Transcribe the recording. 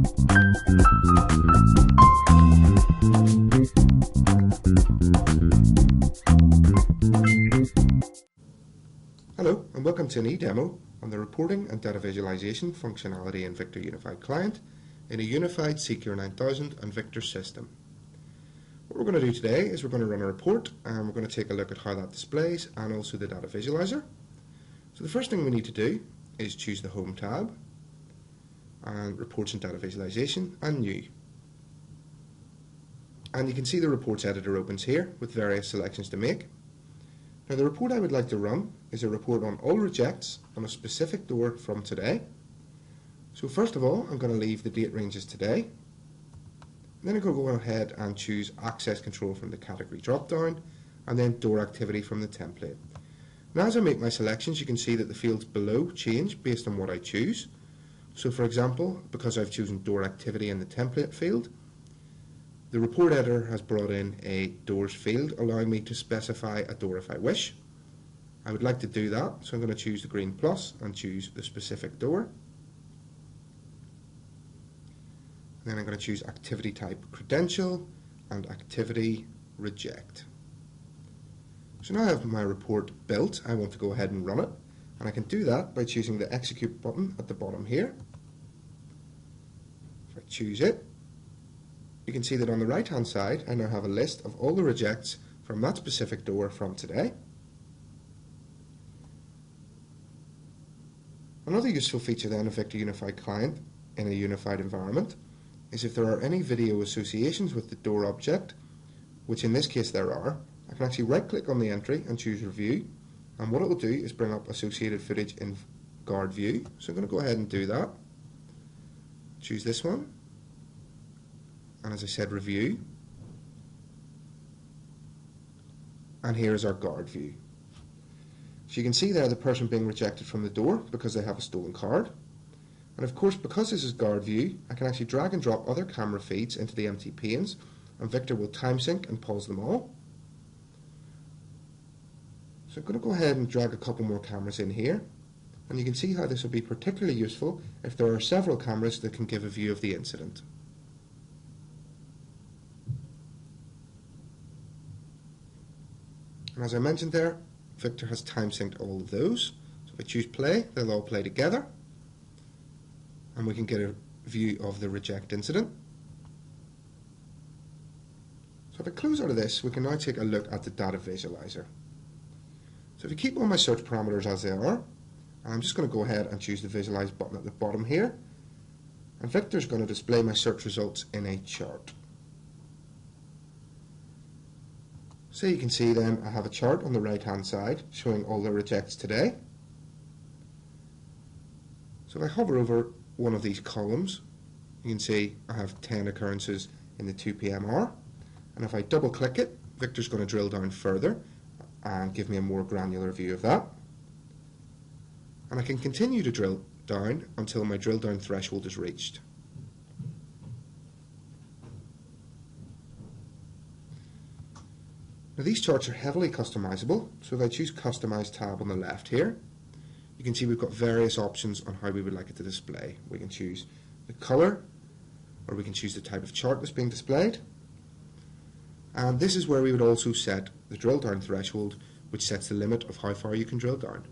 Hello and welcome to an e-demo on the reporting and data visualization functionality in Victor Unified Client in a Unified CQ 9000 and Victor system. What we're going to do today is we're going to run a report and we're going to take a look at how that displays and also the data visualizer. So the first thing we need to do is choose the Home tab and Reports and Data Visualization and New. And you can see the Reports editor opens here with various selections to make. Now the report I would like to run is a report on all rejects on a specific door from today. So first of all I'm going to leave the date ranges today. Then I'm going to go ahead and choose access control from the category drop down and then door activity from the template. Now as I make my selections you can see that the fields below change based on what I choose. So for example, because I've chosen door activity in the template field, the report editor has brought in a doors field allowing me to specify a door if I wish. I would like to do that, so I'm going to choose the green plus and choose the specific door. And then I'm going to choose activity type credential and activity reject. So now I have my report built. I want to go ahead and run it, and I can do that by choosing the execute button at the bottom here. If I choose it, you can see that on the right hand side I now have a list of all the rejects from that specific door from today. Another useful feature then of Victor Unified Client in a unified environment is if there are any video associations with the door object, which in this case there are, I can actually right click on the entry and choose review, and what it will do is bring up associated footage in guard view. So I'm going to go ahead and do that. Choose this one. And as I said, review, and here is our guard view. So you can see there the person being rejected from the door because they have a stolen card, and of course because this is guard view I can actually drag and drop other camera feeds into the empty panes and Victor will time sync and pause them all. So I'm going to go ahead and drag a couple more cameras in here, and you can see how this will be particularly useful if there are several cameras that can give a view of the incident. And as I mentioned there, Victor has time synced all of those. So if I choose play, they'll all play together. And we can get a view of the reject incident. So if I close out of this, we can now take a look at the data visualizer. So if you keep all my search parameters as they are, I'm just going to go ahead and choose the visualize button at the bottom here. And Victor's going to display my search results in a chart. So you can see then I have a chart on the right hand side showing all the rejects today. So if I hover over one of these columns, you can see I have 10 occurrences in the 2 PM hour, and if I double click it, Victor's going to drill down further and give me a more granular view of that. And I can continue to drill down until my drill down threshold is reached. Now these charts are heavily customizable, so if I choose Customize tab on the left here, you can see we've got various options on how we would like it to display. We can choose the color, or we can choose the type of chart that's being displayed. And this is where we would also set the drill down threshold, which sets the limit of how far you can drill down.